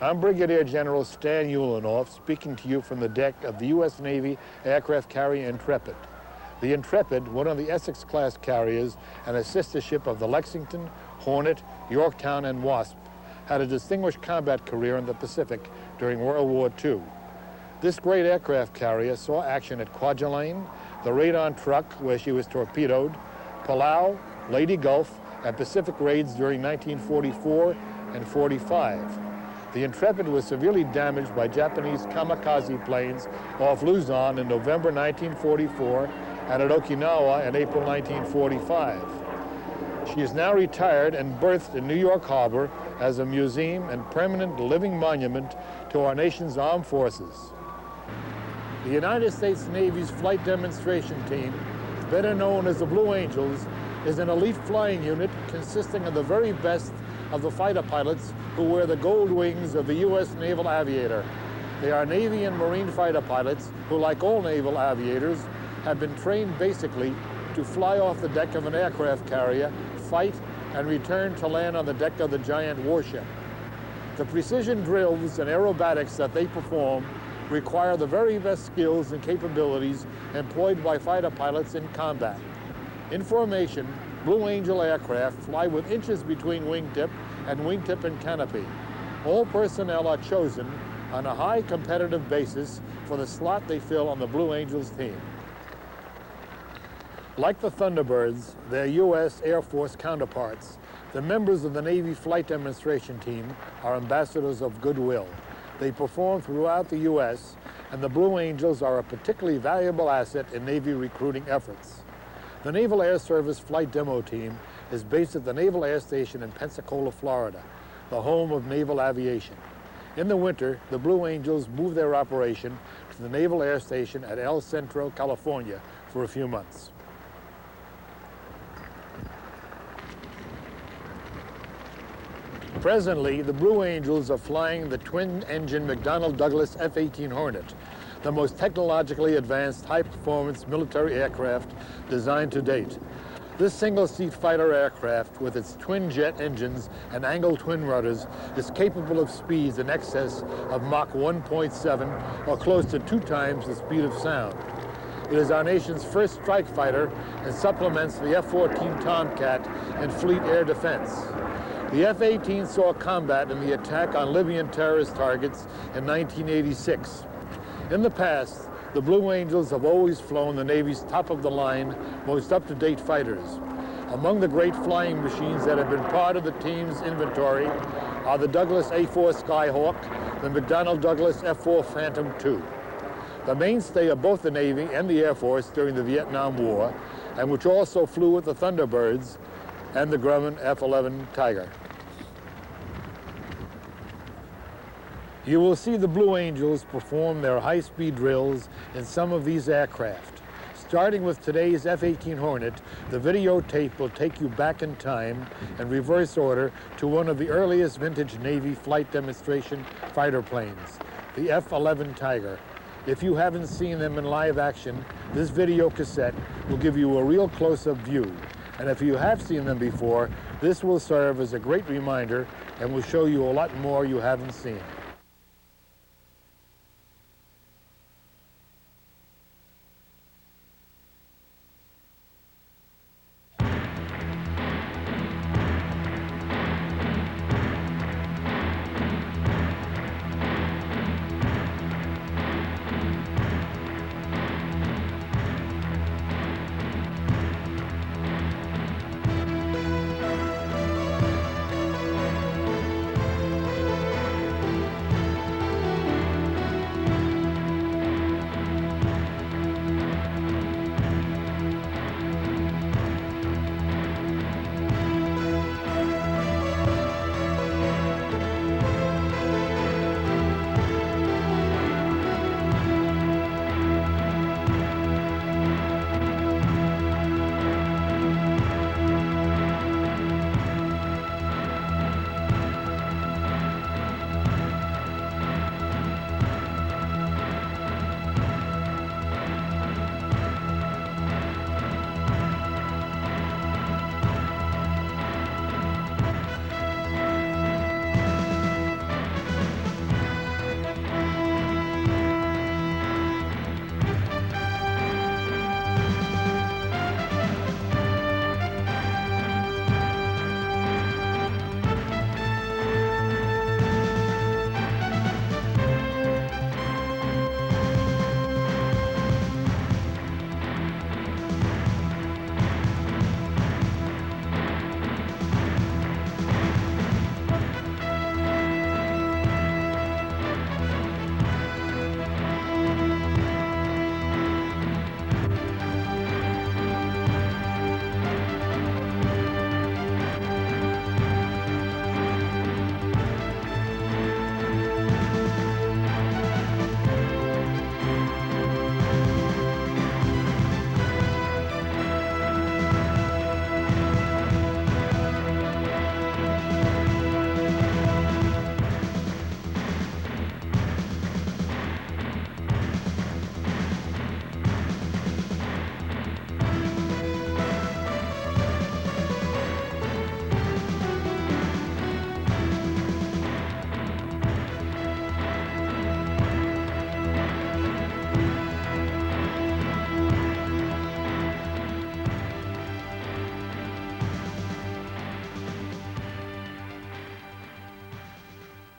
I'm Brigadier General Stan Ulanoff, speaking to you from the deck of the U.S. Navy aircraft carrier Intrepid. The Intrepid, one of the Essex-class carriers and a sister ship of the Lexington, Hornet, Yorktown, and Wasp, had a distinguished combat career in the Pacific during World War II. This great aircraft carrier saw action at Kwajalein, the Radon Truck, where she was torpedoed, Palau, Leyte Gulf, and Pacific raids during 1944 and 45. The Intrepid was severely damaged by Japanese kamikaze planes off Luzon in November 1944 and at Okinawa in April 1945. She is now retired and berthed in New York Harbor as a museum and permanent living monument to our nation's armed forces. The United States Navy's Flight Demonstration Team, better known as the Blue Angels, is an elite flying unit consisting of the very best of the fighter pilots who wear the gold wings of the U.S. Naval Aviator. They are Navy and Marine fighter pilots who, like all naval aviators, have been trained basically to fly off the deck of an aircraft carrier, fight, and return to land on the deck of the giant warship. The precision drills and aerobatics that they perform require the very best skills and capabilities employed by fighter pilots in combat. In formation, Blue Angel aircraft fly with inches between wingtip and canopy. All personnel are chosen on a high competitive basis for the slot they fill on the Blue Angels team. Like the Thunderbirds, their U.S. Air Force counterparts, the members of the Navy Flight Demonstration Team are ambassadors of goodwill. They perform throughout the U.S., and the Blue Angels are a particularly valuable asset in Navy recruiting efforts. The Naval Air Service Flight Demo Team is based at the Naval Air Station in Pensacola, Florida, the home of naval aviation. In the winter, the Blue Angels move their operation to the Naval Air Station at El Centro, California, for a few months. Presently, the Blue Angels are flying the twin-engine McDonnell Douglas F-18 Hornet, the most technologically advanced high-performance military aircraft designed to date. This single-seat fighter aircraft, with its twin-jet engines and angled twin rudders, is capable of speeds in excess of Mach 1.7, or close to 2 times the speed of sound. It is our nation's first strike fighter and supplements the F-14 Tomcat in fleet air defense. The F-18 saw combat in the attack on Libyan terrorist targets in 1986. In the past, the Blue Angels have always flown the Navy's top-of-the-line, most up-to-date fighters. Among the great flying machines that have been part of the team's inventory are the Douglas A-4 Skyhawk, the McDonnell Douglas F-4 Phantom II. The mainstay of both the Navy and the Air Force during the Vietnam War, and which also flew with the Thunderbirds and the Grumman F-11 Tiger. You will see the Blue Angels perform their high-speed drills in some of these aircraft. Starting with today's F-18 Hornet, the videotape will take you back in time in reverse order to one of the earliest vintage Navy flight demonstration fighter planes, the F-11 Tiger. If you haven't seen them in live action, this video cassette will give you a real close-up view. And if you have seen them before, this will serve as a great reminder and will show you a lot more you haven't seen.